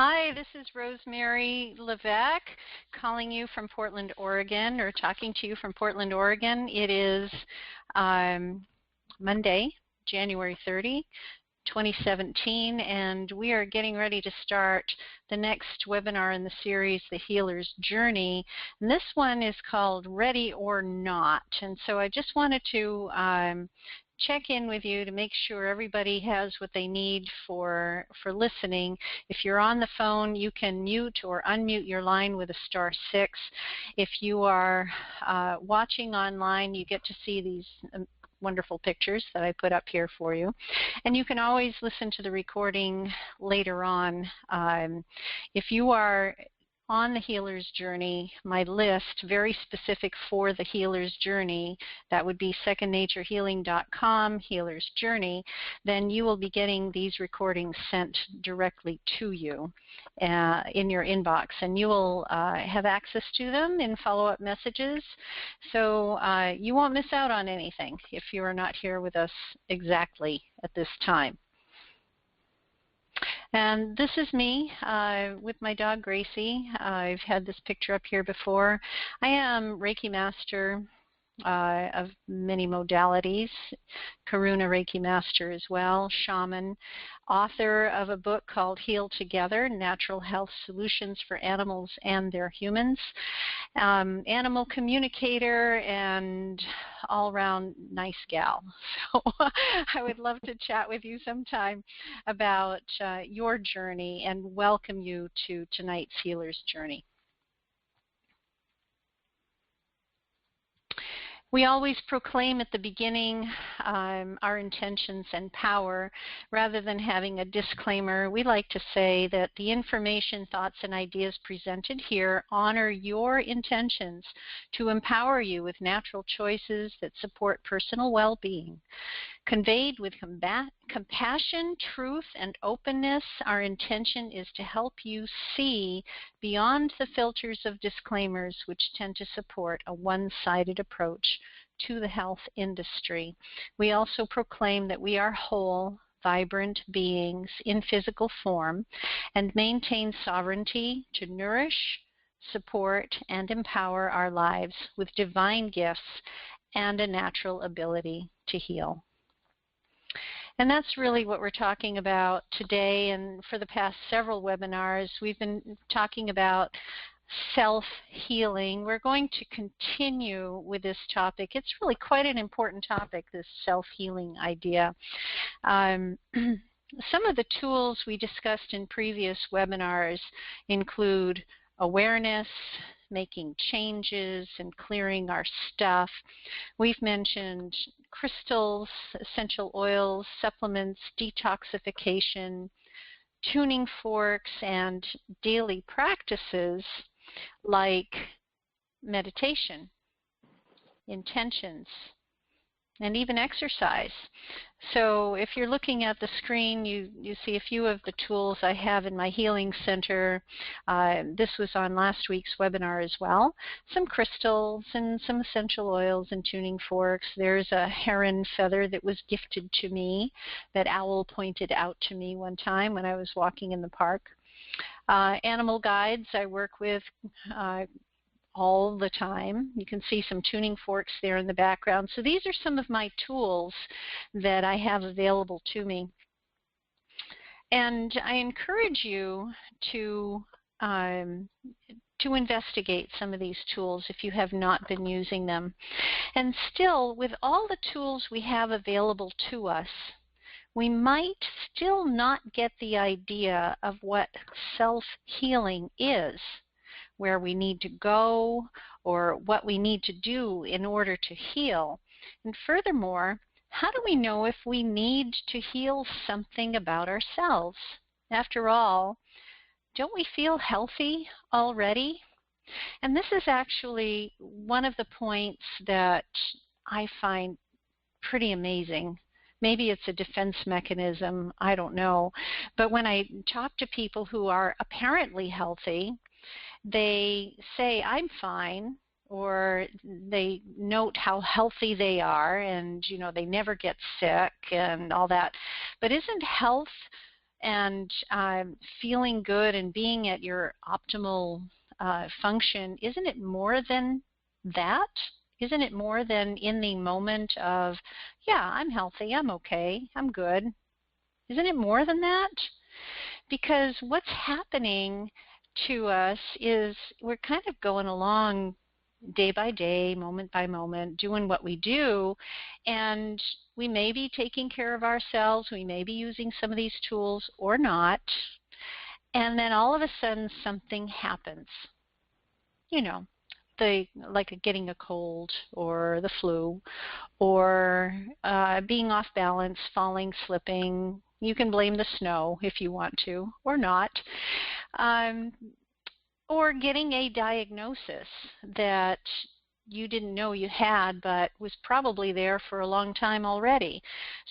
Hi, this is Rosemary Levesque calling you from Portland, Oregon, or talking to you from Portland, Oregon. It is Monday, January 30, 2017, and we are getting ready to start the next webinar in the series, The Healer's Journey. And this one is called Ready or Not. And so I just wanted to check in with you to make sure everybody has what they need for listening. If you're on the phone, you can mute or unmute your line with a *6. If you are watching online, you get to see these wonderful pictures that I put up here for you. And you can always listen to the recording later on. If you are on the Healer's Journey, my list, very specific for the Healer's Journey, that would be secondnaturehealing.com, Healer's Journey, then you will be getting these recordings sent directly to you in your inbox, and you will have access to them in follow-up messages, so you won't miss out on anything if you are not here with us exactly at this time. And this is me with my dog Gracie. I've had this picture up here before. I am Reiki Master of many modalities, Karuna Reiki Master as well, shaman, author of a book called Heal Together, Natural Health Solutions for Animals and Their Humans, animal communicator, and all-around nice gal. So I would love to chat with you sometime about your journey and welcome you to tonight's Healer's Journey. We always proclaim at the beginning our intentions and power. Rather than having a disclaimer, we like to say that the information, thoughts, and ideas presented here honor your intentions to empower you with natural choices that support personal well-being. Conveyed with compassion, truth, and openness, our intention is to help you see beyond the filters of disclaimers which tend to support a one-sided approach to the health industry. We also proclaim that we are whole, vibrant beings in physical form and maintain sovereignty to nourish, support, and empower our lives with divine gifts and a natural ability to heal. And that's really what we're talking about today, and for the past several webinars we've been talking about self-healing. We're going to continue with this topic. It's really quite an important topic, this self-healing idea. Some of the tools we discussed in previous webinars include awareness, making changes, and clearing our stuff. We've mentioned crystals, essential oils, supplements, detoxification, tuning forks, and daily practices like meditation, intentions, and even exercise. So if you're looking at the screen, you see a few of the tools I have in my healing center. This was on last week's webinar as well. Some crystals and some essential oils and tuning forks. There's a heron feather that was gifted to me that Owl pointed out to me one time when I was walking in the park. Animal guides I work with all the time. You can see some tuning forks there in the background. So these are some of my tools that I have available to me. And I encourage you to investigate some of these tools if you have not been using them. And still, with all the tools we have available to us, we might still not get the idea of what self-healing is, where we need to go, or what we need to do in order to heal. And furthermore, how do we know if we need to heal something about ourselves? After all, don't we feel healthy already? And this is actually one of the points that I find pretty amazing. Maybe it's a defense mechanism, I don't know. But when I talk to people who are apparently healthy, they say, I'm fine, or they note how healthy they are and, you know, they never get sick and all that. But isn't health And feeling good and being at your optimal function, isn't it more than that? Isn't it more than in the moment of, yeah, I'm healthy, I'm okay, I'm good? Isn't it more than that? Because what's happening to us is we're kind of going along day by day, moment by moment, doing what we do, and we may be taking care of ourselves, we may be using some of these tools or not, and then all of a sudden something happens. You know, like getting a cold or the flu or being off balance, falling, slipping. You can blame the snow if you want to or not. Um, or getting a diagnosis that you didn't know you had but was probably there for a long time already.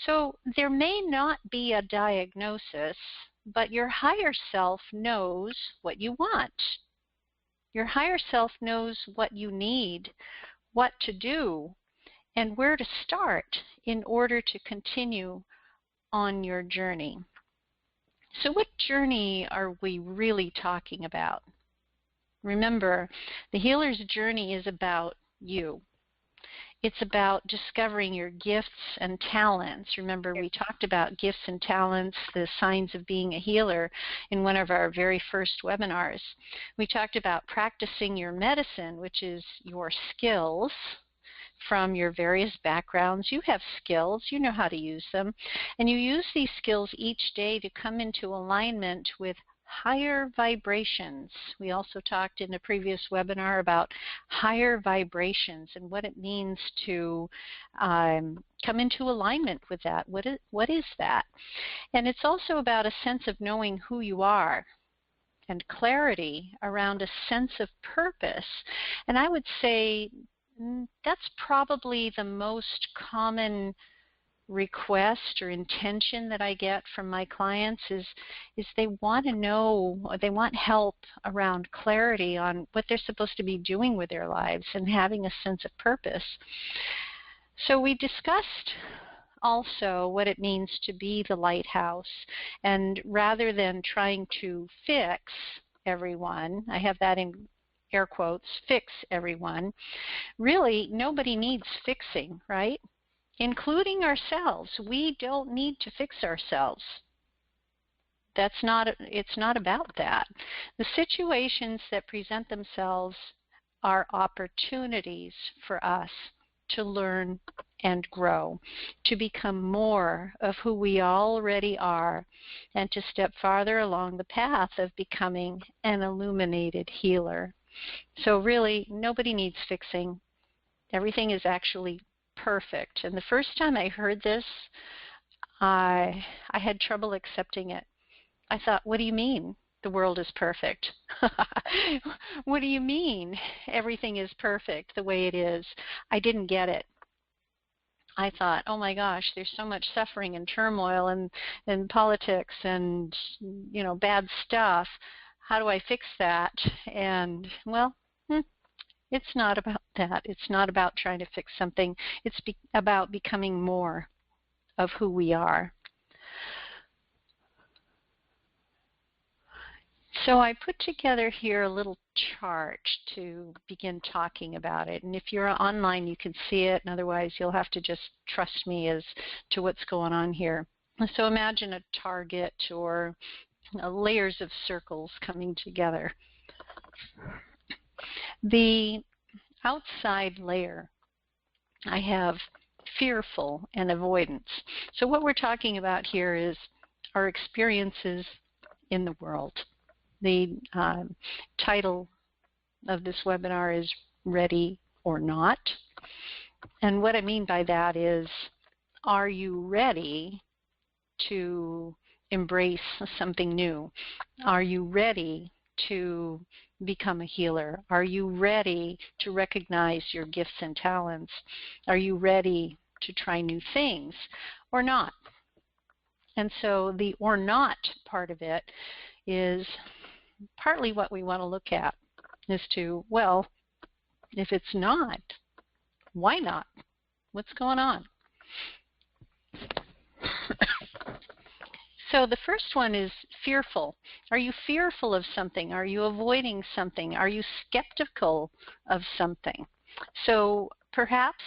So there may not be a diagnosis, but your higher self knows what you want. Your higher self knows what you need, what to do, and where to start in order to continue on your journey. So what journey are we really talking about? Remember, the healer's journey is about you. It's about discovering your gifts and talents. Remember, we talked about gifts and talents, the signs of being a healer, in one of our very first webinars. We talked about practicing your medicine, which is your skills from your various backgrounds. You have skills, you know how to use them, and you use these skills each day to come into alignment with higher vibrations. We also talked in a previous webinar about higher vibrations and what it means to come into alignment with that. What is that? And it's also about a sense of knowing who you are and clarity around a sense of purpose. And I would say that's probably the most common request or intention that I get from my clients is they want to know, or they want help around clarity on what they're supposed to be doing with their lives and having a sense of purpose. So we discussed also what it means to be the lighthouse, and rather than trying to fix everyone, I have that in air quotes, fix everyone, really nobody needs fixing, right? Including ourselves. We don't need to fix ourselves. It's not about that. The situations that present themselves are opportunities for us to learn and grow, to become more of who we already are, and to step farther along the path of becoming an illuminated healer. So really, nobody needs fixing. Everything is actually perfect. And the first time I heard this, I had trouble accepting it. I thought, what do you mean the world is perfect? What do you mean everything is perfect the way it is? I didn't get it. I thought, oh my gosh, there's so much suffering and turmoil and politics and, you know, bad stuff. How do I fix that? And, well, it's not about that. It's not about trying to fix something. It's about becoming more of who we are. So I put together here a little chart to begin talking about it. And if you're online, you can see it. And otherwise, you'll have to just trust me as to what's going on here. So imagine a target or layers of circles coming together. The outside layer, I have fearful and avoidance. So what we're talking about here is our experiences in the world. The title of this webinar is Ready or Not. And what I mean by that is, are you ready to embrace something new? Are you ready to become a healer? Are you ready to recognize your gifts and talents? Are you ready to try new things or not? And so the or not part of it is partly what we want to look at, as to, well, if it's not, why not? What's going on? So the first one is fearful. Are you fearful of something? Are you avoiding something? Are you skeptical of something? So perhaps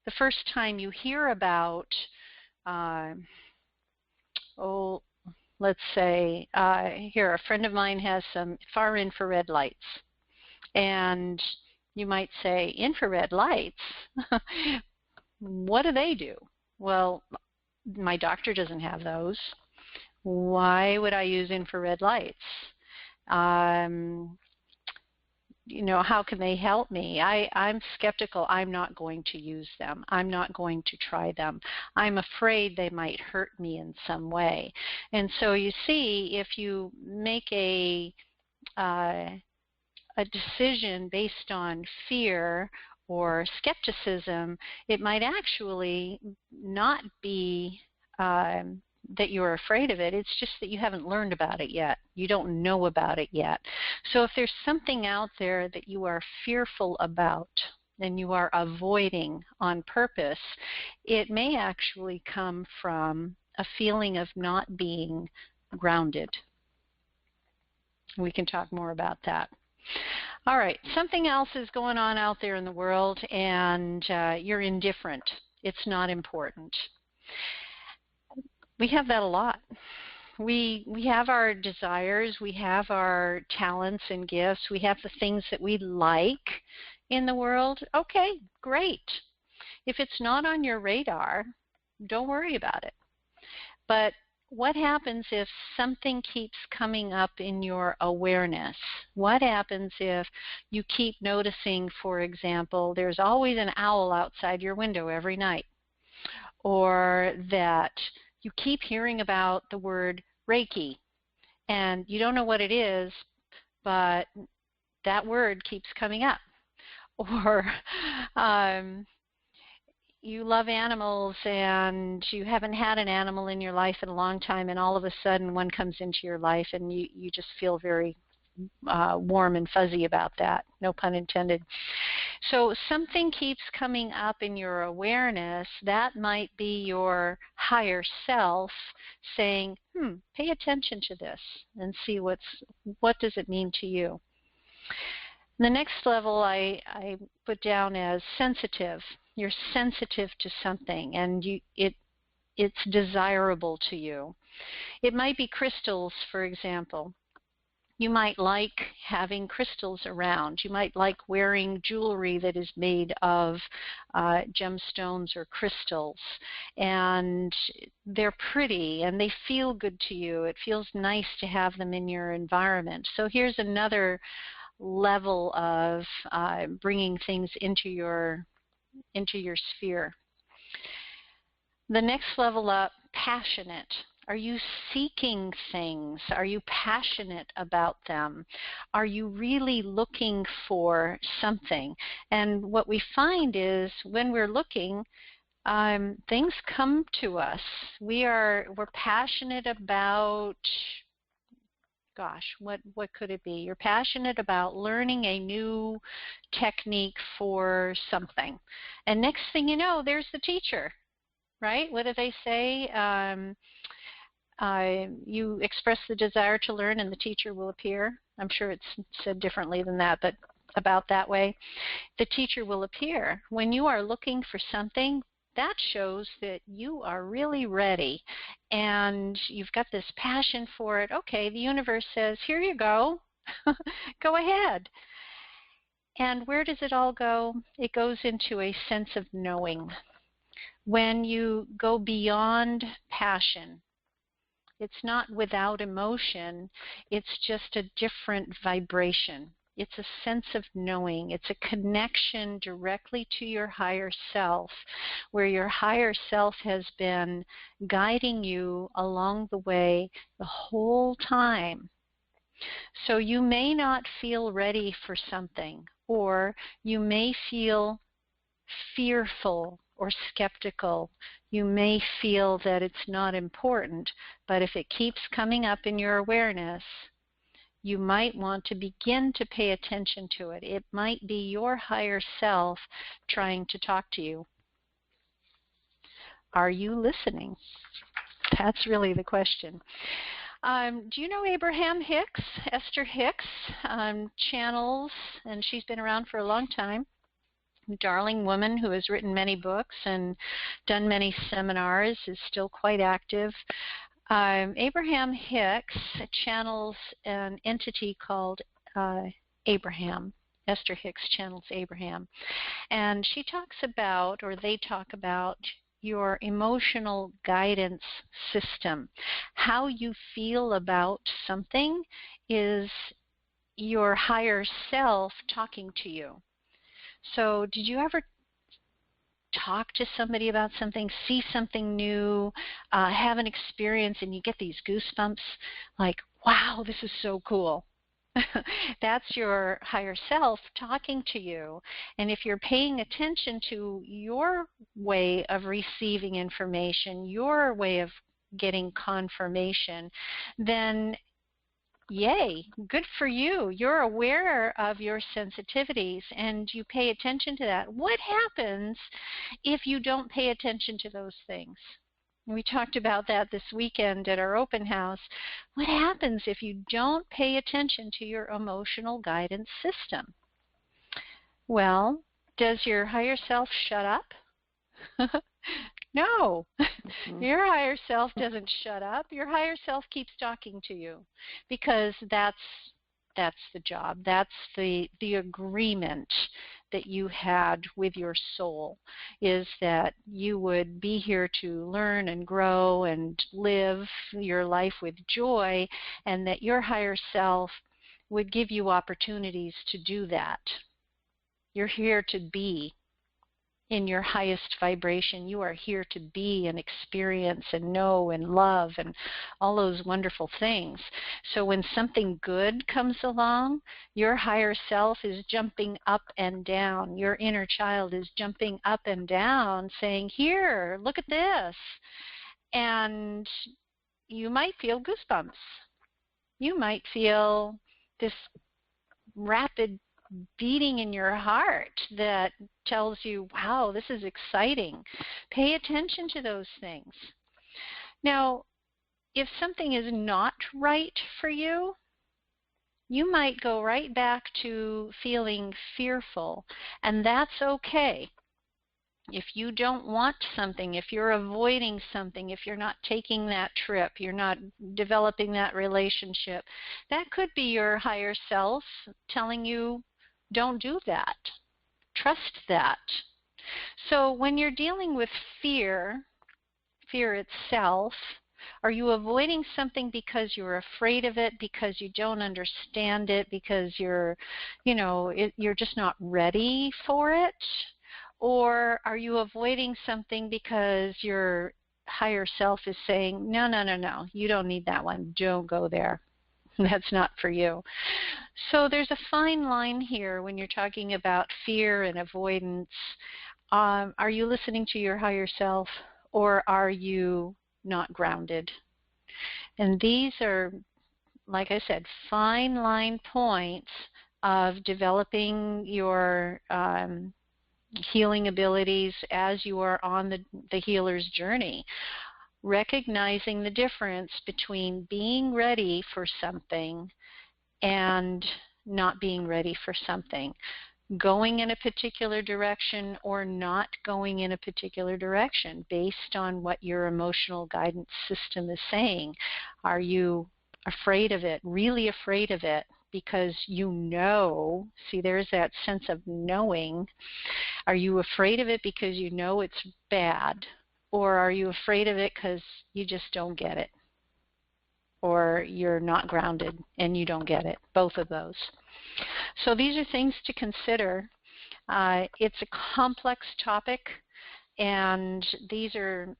the first time you hear about, uh, oh, let's say, here, a friend of mine has some far infrared lights. And you might say, infrared lights? What do they do? Well, my doctor doesn't have those. Why would I use infrared lights? How can they help me? I'm skeptical. I'm not going to use them. I'm not going to try them. I'm afraid they might hurt me in some way. And so you see, if you make a decision based on fear or skepticism, it might actually not be that you're afraid of it. It's just that you haven't learned about it yet. You don't know about it yet. So if there's something out there that you are fearful about and you are avoiding on purpose, it may actually come from a feeling of not being grounded. We can talk more about that. All right, something else is going on out there in the world, and you're indifferent. It's not important. We have that a lot. We have our desires, we have our talents and gifts, we have the things that we like in the world. Okay, great. If it's not on your radar, don't worry about it. But what happens if something keeps coming up in your awareness? What happens if you keep noticing, for example, there's always an owl outside your window every night, or that you keep hearing about the word Reiki and you don't know what it is, but that word keeps coming up, or you love animals and you haven't had an animal in your life in a long time, and all of a sudden one comes into your life and you just feel very warm and fuzzy about that, no pun intended. So something keeps coming up in your awareness. That might be your higher self saying, pay attention to this and see what does it mean to you. The next level I put down as sensitive. You're sensitive to something, and it's desirable to you. It might be crystals, for example. You might like having crystals around. You might like wearing jewelry that is made of gemstones or crystals. And they're pretty and they feel good to you. It feels nice to have them in your environment. So here's another level of bringing things into your sphere. The next level up, passionate. Are you seeking things? Are you passionate about them? Are you really looking for something? And what we find is when we're looking, things come to us. We're passionate about, gosh, what could it be? You're passionate about learning a new technique for something. And next thing you know, there's the teacher, right? What do they say? You express the desire to learn and the teacher will appear. I'm sure it's said differently than that, but about that way. The teacher will appear. When you are looking for something, that shows that you are really ready and you've got this passion for it. Okay, the universe says, here you go. Go ahead. And where does it all go? It goes into a sense of knowing. When you go beyond passion, it's not without emotion, it's just a different vibration. It's a sense of knowing. It's a connection directly to your higher self, where your higher self has been guiding you along the way the whole time. So you may not feel ready for something, or you may feel fearful or skeptical. You may feel that it's not important, but if it keeps coming up in your awareness, you might want to begin to pay attention to it. It might be your higher self trying to talk to you. Are you listening? That's really the question. Do you know Abraham Hicks? Esther Hicks channels, and she's been around for a long time. Darling woman who has written many books and done many seminars, is still quite active. Abraham Hicks channels an entity called Abraham. Esther Hicks channels Abraham. And she talks about, or they talk about, your emotional guidance system. How you feel about something is your higher self talking to you. So did you ever talk to somebody about something, see something new, have an experience, and you get these goosebumps like, wow, this is so cool? That's your higher self talking to you. And if you're paying attention to your way of receiving information, your way of getting confirmation, then yay, good for you. You're aware of your sensitivities and you pay attention to that. What happens if you don't pay attention to those things? We talked about that this weekend at our open house. What happens if you don't pay attention to your emotional guidance system? Well, does your higher self shut up? No, your higher self doesn't shut up. Your higher self keeps talking to you because that's the job. That's the agreement that you had with your soul, is that you would be here to learn and grow and live your life with joy, and that your higher self would give you opportunities to do that. You're here to be in your highest vibration. You are here to be and experience and know and love and all those wonderful things. So when something good comes along, your higher self is jumping up and down. Your inner child is jumping up and down saying, here, look at this. And you might feel goosebumps. You might feel this rapid beating in your heart that tells you, wow, this is exciting. Pay attention to those things. Now, if something is not right for you, you might go right back to feeling fearful, and that's okay. If you don't want something, if you're avoiding something, if you're not taking that trip, you're not developing that relationship, that could be your higher self telling you, don't do that. Trust that. So when you're dealing with fear itself, are you avoiding something because you're afraid of it, because you don't understand it, because you're just not ready for it? Or are you avoiding something because your higher self is saying, no, no, no, no, you don't need that one. Don't go there. That's not for you. So there's a fine line here when you're talking about fear and avoidance. Are you listening to your higher self, or are you not grounded? And these are, like I said, fine line points of developing your healing abilities as you are on the healer's journey. Recognizing the difference between being ready for something and not being ready for something. Going in a particular direction or not going in a particular direction based on what your emotional guidance system is saying. Are you afraid of it, really afraid of it, because you know? See, there's that sense of knowing. Are you afraid of it because you know it's bad? Or are you afraid of it because you just don't get it? Or you're not grounded and you don't get it? Both of those. So these are things to consider. It's a complex topic, and these are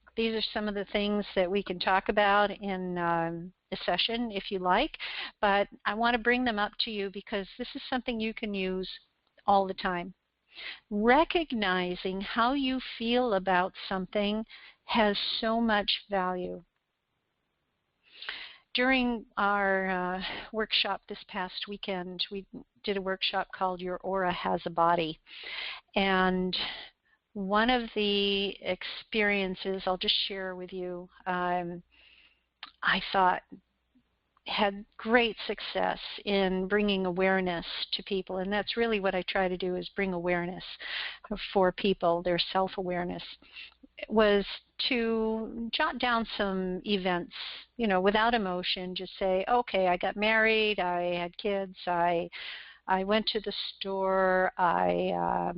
some of the things that we can talk about in a session if you like. But I want to bring them up to you because this is something you can use all the time. Recognizing how you feel about something has so much value. During our workshop this past weekend, we did a workshop called Your Aura Has a Body. And one of the experiences I'll just share with you, I thought had great success in bringing awareness to people, and that's really what I try to do, is bring awareness for people, their self-awareness, was to jot down some events, without emotion. Just say, okay, I got married, I had kids, I went to the store, I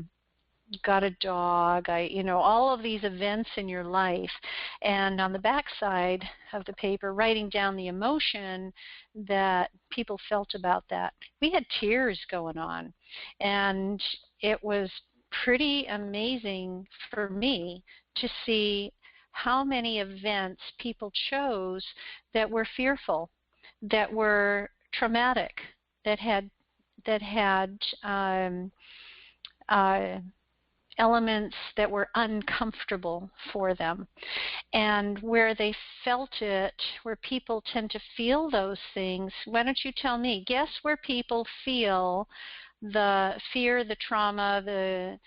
got a dog, all of these events in your life. And on the back side of the paper, writing down the emotion that people felt about that. We had tears going on. And it was pretty amazing for me to see how many events people chose that were fearful, that were traumatic, that had elements that were uncomfortable for them. And where they felt it, where people tend to feel those things, why don't you tell me? Guess where people feel the fear, the trauma, the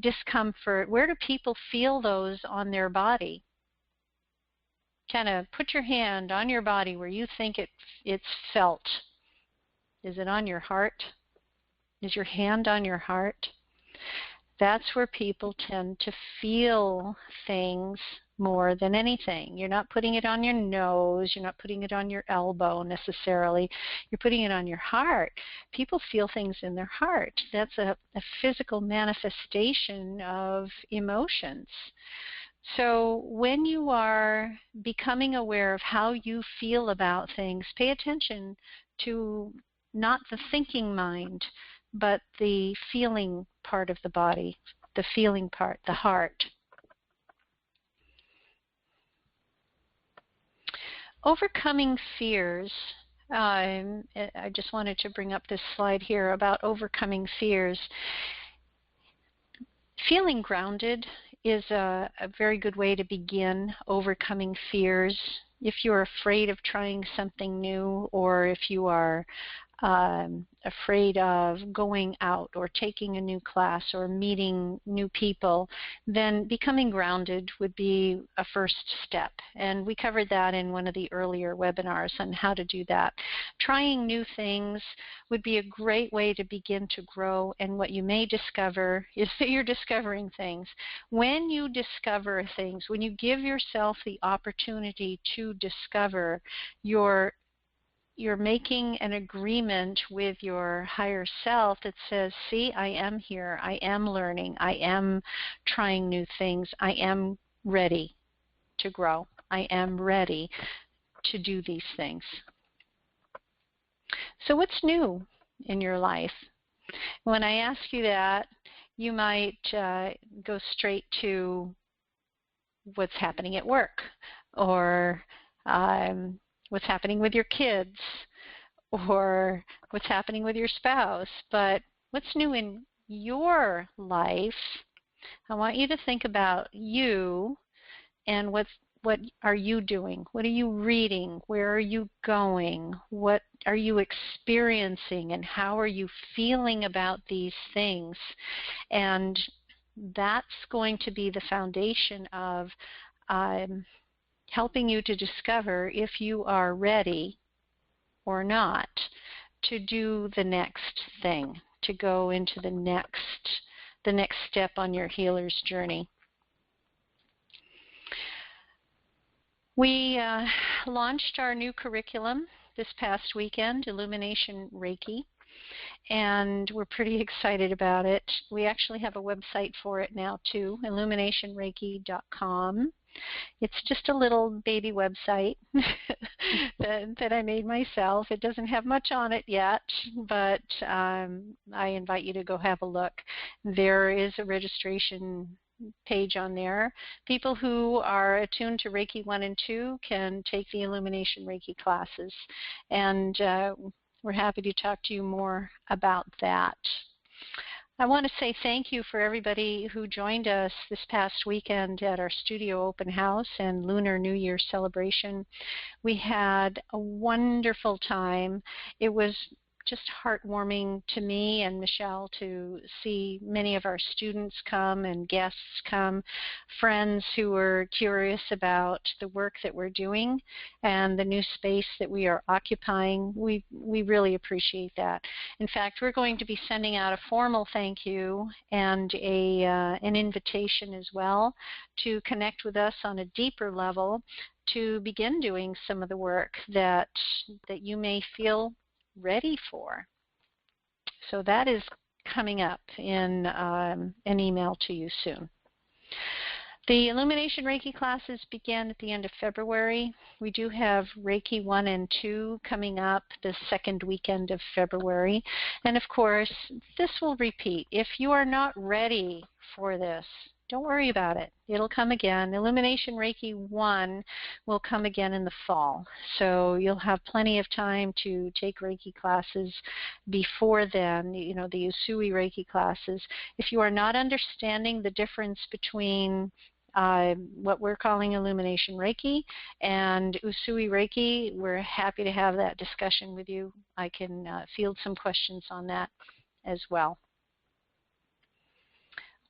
discomfort. Where do people feel those on their body? Kind of put your hand on your body where you think it's felt. Is it on your heart? Is your hand on your heart? That's where people tend to feel things more than anything. You're not putting it on your nose. You're not putting it on your elbow necessarily. You're putting it on your heart. People feel things in their heart. That's a physical manifestation of emotions. So when you are becoming aware of how you feel about things, pay attention to not the thinking mind, but the feeling part of the body, the feeling part, the heart. Overcoming fears. I just wanted to bring up this slide here about overcoming fears. Feeling grounded is a very good way to begin overcoming fears. If you're afraid of trying something new, or if you are afraid of going out or taking a new class or meeting new people, then becoming grounded would be a first step. And we covered that in one of the earlier webinars on how to do that. Trying new things would be a great way to begin to grow, and what you may discover is that you're discovering things. When you discover things, when you give yourself the opportunity to discover, you're making an agreement with your higher self that says, see, I am here, I am learning, I am trying new things, I am ready to grow, I am ready to do these things. So what's new in your life? When I ask you that, you might go straight to what's happening at work, or what's happening with your kids, or what's happening with your spouse. But what's new in your life? I want you to think about you and what are you doing? What are you reading? Where are you going? What are you experiencing? And how are you feeling about these things? And that's going to be the foundation of helping you to discover if you are ready or not to do the next thing, to go into the next step on your healer's journey. We launched our new curriculum this past weekend, Illumination Reiki, and we're pretty excited about it. We actually have a website for it now too, illuminationreiki.com. It's just a little baby website that I made myself. It doesn't have much on it yet, but I invite you to go have a look. There is a registration page on there. People who are attuned to Reiki 1 and 2 can take the Illumination Reiki classes, and we're happy to talk to you more about that. I want to say thank you for everybody who joined us this past weekend at our studio open house and Lunar New Year celebration. We had a wonderful time. It was just heartwarming to me and Michelle to see many of our students come and guests come, friends who are curious about the work that we're doing and the new space that we are occupying. We really appreciate that. In fact, we're going to be sending out a formal thank you and an invitation as well to connect with us on a deeper level to begin doing some of the work that you may feel ready for. So that is coming up in an email to you soon. The Illumination Reiki classes begin at the end of February. We do have Reiki 1 and 2 coming up the second weekend of February. And of course, this will repeat. If you are not ready for this, don't worry about it. It'll come again. Illumination Reiki 1 will come again in the fall. So you'll have plenty of time to take Reiki classes before then, you know, the Usui Reiki classes. If you are not understanding the difference between what we're calling Illumination Reiki and Usui Reiki, we're happy to have that discussion with you. I can field some questions on that as well.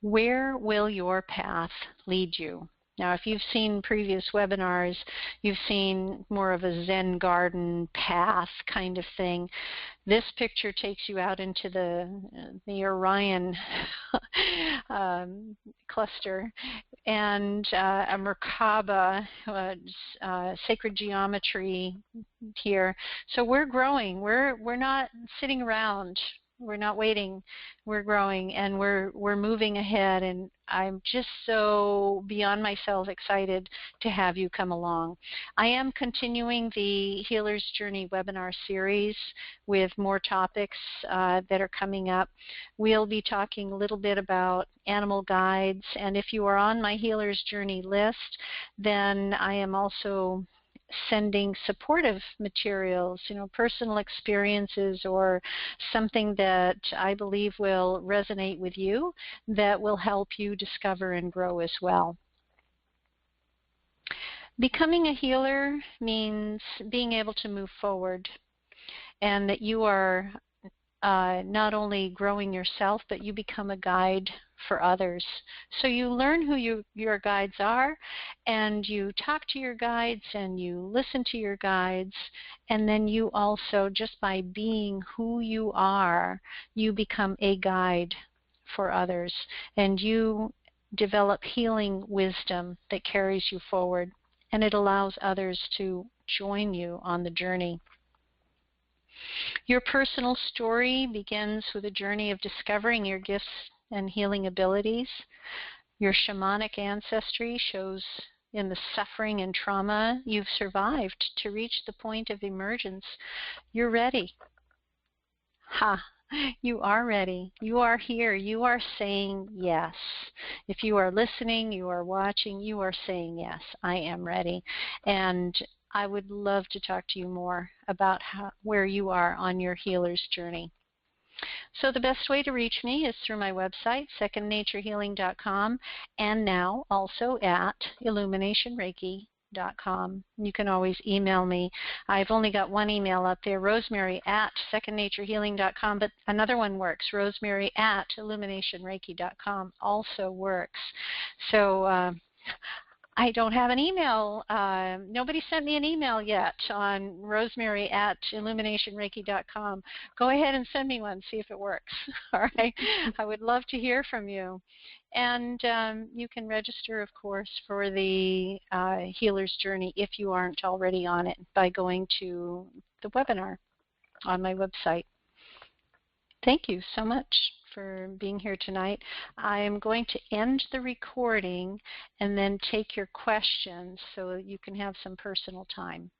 Where will your path lead you? Now, if you've seen previous webinars, you've seen more of a Zen garden path kind of thing. This picture takes you out into the Orion cluster and a Merkaba, sacred geometry here. So we're growing. We're not sitting around. We're not waiting. We're growing, and we're moving ahead, and I'm just so beyond myself excited to have you come along. I am continuing the Healer's Journey webinar series with more topics that are coming up. We'll be talking a little bit about animal guides, and if you are on my Healer's Journey list, then I am also sending supportive materials, you know, personal experiences or something that I believe will resonate with you that will help you discover and grow as well. Becoming a healer means being able to move forward, and that you are not only growing yourself, but you become a guide for others. So you learn who your guides are, and you talk to your guides, and you listen to your guides, and then you also, just by being who you are, you become a guide for others, and you develop healing wisdom that carries you forward, and it allows others to join you on the journey. Your personal story begins with a journey of discovering your gifts and healing abilities. Your shamanic ancestry shows in the suffering and trauma you've survived to reach the point of emergence. You're ready. Ha! You are ready. You are here. You are saying yes. If you are listening, you are watching, you are saying yes, I am ready. And I would love to talk to you more about where you are on your healer's journey. So the best way to reach me is through my website, secondnaturehealing.com, and now also at illuminationreiki.com. You can always email me. I've only got one email up there, rosemary@secondnaturehealing.com, but another one works, rosemary@illuminationreiki.com also works. So I don't have an email. Nobody sent me an email yet on rosemary@illuminationreiki.com. Go ahead and send me one, see if it works. All right. I would love to hear from you. And you can register, of course, for the Healer's Journey if you aren't already on it by going to the webinar on my website. Thank you so much for being here tonight. I am going to end the recording and then take your questions so that you can have some personal time.